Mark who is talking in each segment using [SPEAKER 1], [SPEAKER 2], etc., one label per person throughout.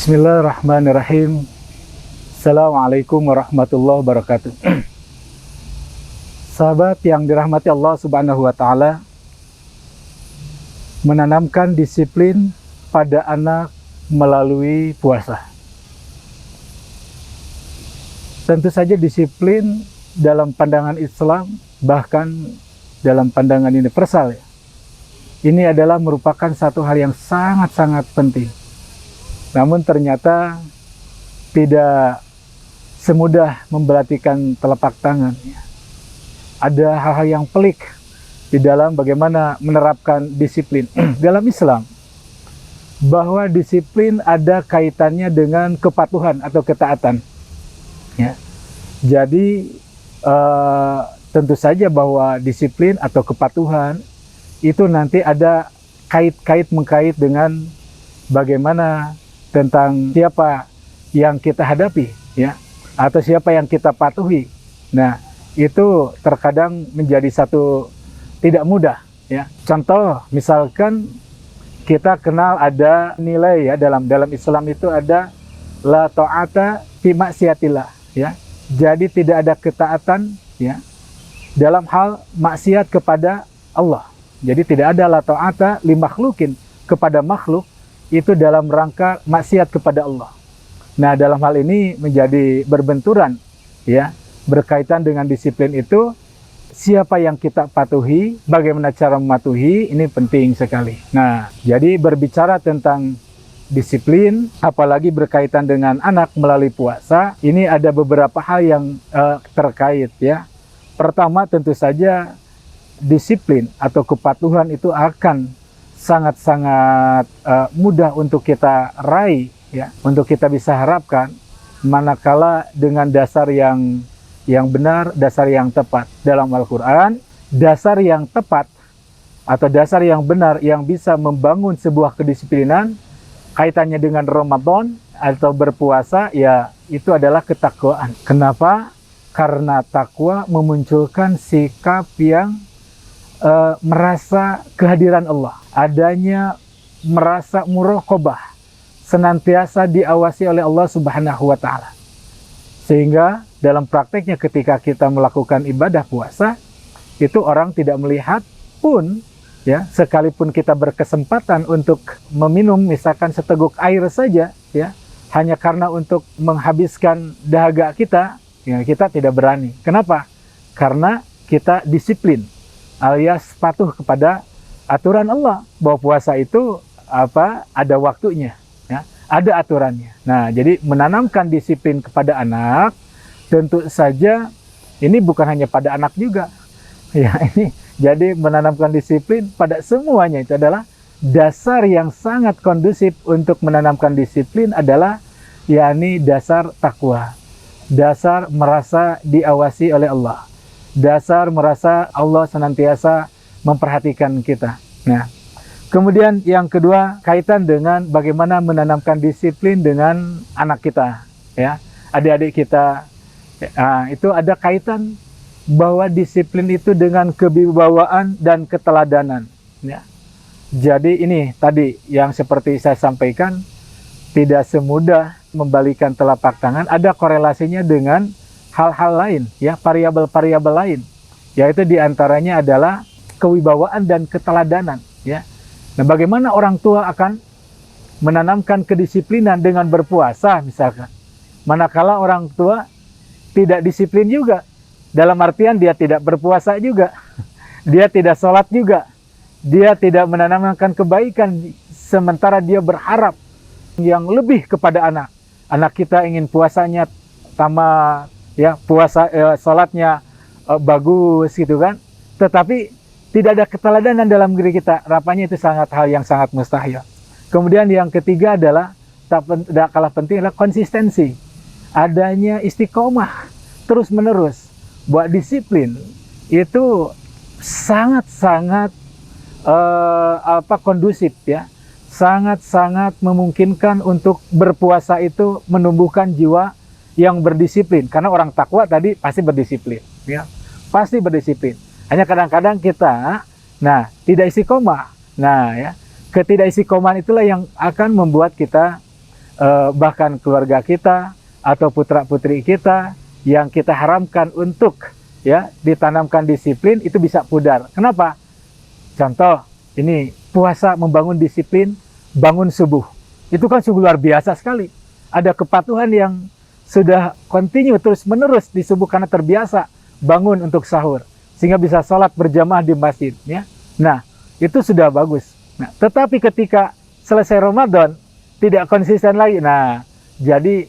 [SPEAKER 1] Bismillahirrahmanirrahim. Assalamualaikum warahmatullahi wabarakatuh. Sahabat yang dirahmati Allah Subhanahu wa Ta'ala, menanamkan disiplin pada anak melalui puasa. Tentu saja disiplin dalam pandangan Islam, bahkan dalam pandangan universal, ya. Ini adalah merupakan satu hal yang sangat-sangat penting. Namun ternyata tidak semudah memperhatikan telapak tangan, ya. Ada hal-hal yang pelik di dalam bagaimana menerapkan disiplin dalam Islam, bahwa disiplin ada kaitannya dengan kepatuhan atau ketaatan, ya. Jadi tentu saja bahwa disiplin atau kepatuhan itu nanti ada mengkait dengan bagaimana tentang siapa yang kita hadapi, ya, atau siapa yang kita patuhi. Nah, itu terkadang menjadi satu tidak mudah, ya. Contoh, misalkan kita kenal ada nilai, ya, dalam Islam itu ada la ta'ata fi maksiatillah, ya. Jadi tidak ada ketaatan, ya, dalam hal maksiat kepada Allah. Jadi tidak ada la ta'ata li makhlukin, kepada makhluk itu dalam rangka maksiat kepada Allah. Nah, dalam hal ini menjadi berbenturan, ya, berkaitan dengan disiplin itu, siapa yang kita patuhi, bagaimana cara mematuhi, ini penting sekali. Nah, jadi berbicara tentang disiplin, apalagi berkaitan dengan anak melalui puasa, ini ada beberapa hal yang terkait, ya. Pertama, tentu saja disiplin atau kepatuhan itu akan sangat-sangat mudah untuk kita raih, ya, untuk kita bisa harapkan, manakala dengan dasar yang benar, dasar yang tepat. Dalam Al-Quran, dasar yang tepat atau dasar yang benar yang bisa membangun sebuah kedisiplinan kaitannya dengan Ramadan atau berpuasa, ya, itu adalah ketakwaan. Kenapa? Karena takwa memunculkan sikap yang merasa kehadiran Allah, adanya merasa muraqabah, senantiasa diawasi oleh Allah Subhanahu wa Ta'ala. Sehingga dalam prakteknya ketika kita melakukan ibadah puasa, itu orang tidak melihat pun, ya, sekalipun kita berkesempatan untuk meminum misalkan seteguk air saja, ya, hanya karena untuk menghabiskan dahaga kita, ya, kita tidak berani. Kenapa? Karena kita disiplin, alias patuh kepada aturan Allah, bahwa puasa itu ada waktunya, ya, ada aturannya. Nah, jadi menanamkan disiplin kepada anak, tentu saja ini bukan hanya pada anak juga, ya, ini jadi menanamkan disiplin pada semuanya. Itu adalah dasar yang sangat kondusif untuk menanamkan disiplin, adalah yakni dasar takwa, dasar merasa diawasi oleh Allah, dasar merasa Allah senantiasa memperhatikan kita. Nah, kemudian yang kedua, kaitan dengan bagaimana menanamkan disiplin dengan anak kita, ya, adik-adik kita. Itu ada kaitan bahwa disiplin itu dengan kewibawaan dan keteladanan, ya. Jadi ini tadi yang seperti saya sampaikan, tidak semudah membalikan telapak tangan, ada korelasinya dengan hal-hal lain, ya, variabel-variabel lain, yaitu diantaranya adalah kewibawaan dan keteladanan, ya. Nah, bagaimana orang tua akan menanamkan kedisiplinan dengan berpuasa misalkan, manakala orang tua tidak disiplin juga, dalam artian dia tidak berpuasa juga, dia tidak sholat juga, dia tidak menanamkan kebaikan, sementara dia berharap yang lebih kepada anak. Anak kita ingin puasanya tamat, ya, puasa, sholatnya bagus, gitu kan, tetapi tidak ada keteladanan dalam diri kita, rapanya itu hal yang sangat mustahil. Kemudian yang ketiga adalah, tidak kalah penting, adalah konsistensi, adanya istiqomah terus menerus, buat disiplin itu sangat-sangat kondusif, ya, sangat-sangat memungkinkan untuk berpuasa itu menumbuhkan jiwa yang berdisiplin, karena orang takwa tadi pasti berdisiplin, ya, pasti berdisiplin. Hanya kadang-kadang kita, tidak istiqomah. Nah, ya, ketidakistiqomahan itulah yang akan membuat kita bahkan keluarga kita atau putra-putri kita yang kita haramkan untuk ya ditanamkan disiplin itu bisa pudar. Kenapa? Contoh, ini puasa membangun disiplin, bangun subuh. Itu kan sungguh luar biasa sekali. Ada kepatuhan yang sudah kontinu terus-menerus di subuh karena terbiasa bangun untuk sahur. Sehingga bisa sholat berjamaah di masjid. Ya. Nah, itu sudah bagus. Nah, tetapi ketika selesai Ramadan, tidak konsisten lagi. Nah, jadi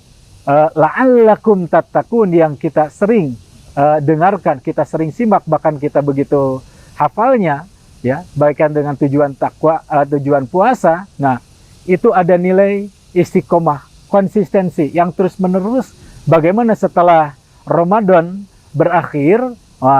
[SPEAKER 1] la'allakum tattaqun yang kita sering dengarkan, kita sering simak, bahkan kita begitu hafalnya, ya, baikkan dengan tujuan takwa, tujuan puasa. Nah, itu ada nilai istiqomah, konsistensi yang terus-menerus. Bagaimana setelah Ramadan berakhir,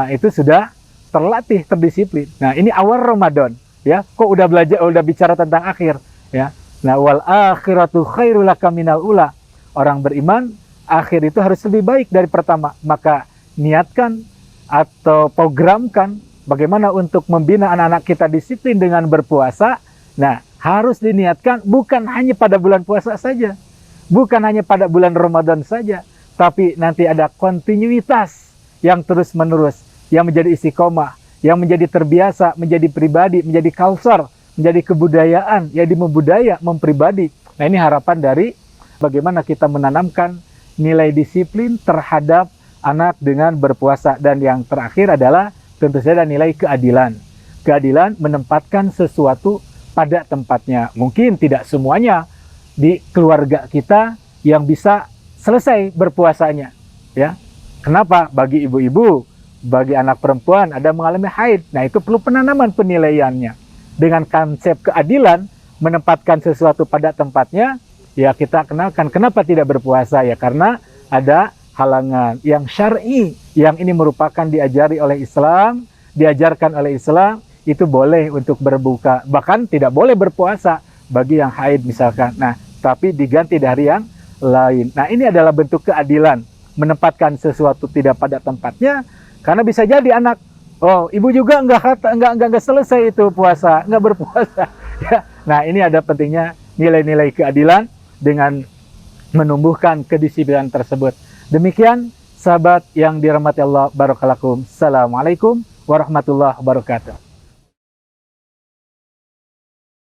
[SPEAKER 1] itu sudah terlatih, terdisiplin. Nah, ini awal Ramadan, ya. Kok udah belajar, udah bicara tentang akhir, ya. Nah, wal akhiratu khairul laka minal ula. Orang beriman, akhir itu harus lebih baik dari pertama. Maka niatkan atau programkan bagaimana untuk membina anak-anak kita disiplin dengan berpuasa. Nah, harus diniatkan bukan hanya pada bulan puasa saja, bukan hanya pada bulan Ramadan saja, tapi nanti ada kontinuitas yang terus-menerus, yang menjadi istiqomah, yang menjadi terbiasa, menjadi pribadi, menjadi culture, menjadi kebudayaan, jadi membudaya, mempribadi. Nah, ini harapan dari bagaimana kita menanamkan nilai disiplin terhadap anak dengan berpuasa. Dan yang terakhir adalah tentu saja nilai keadilan. Keadilan menempatkan sesuatu pada tempatnya. Mungkin tidak semuanya di keluarga kita yang bisa selesai berpuasanya. Ya, kenapa? Bagi ibu-ibu, bagi anak perempuan ada mengalami haid. Nah, itu perlu penanaman penilaiannya. Dengan konsep keadilan, menempatkan sesuatu pada tempatnya, ya kita kenalkan kenapa tidak berpuasa, ya karena ada halangan yang syar'i, yang ini merupakan diajari oleh Islam, diajarkan oleh Islam, itu boleh untuk berbuka, bahkan tidak boleh berpuasa bagi yang haid misalkan. Nah, tapi diganti dari yang lain. Nah, ini adalah bentuk keadilan, menempatkan sesuatu tidak pada tempatnya, karena bisa jadi anak, oh ibu juga enggak selesai itu puasa, enggak berpuasa. Ya. Nah, ini ada pentingnya nilai-nilai keadilan dengan menumbuhkan kedisiplinan tersebut. Demikian sahabat yang dirahmati Allah, barakallahu. Assalamualaikum warahmatullahi wabarakatuh.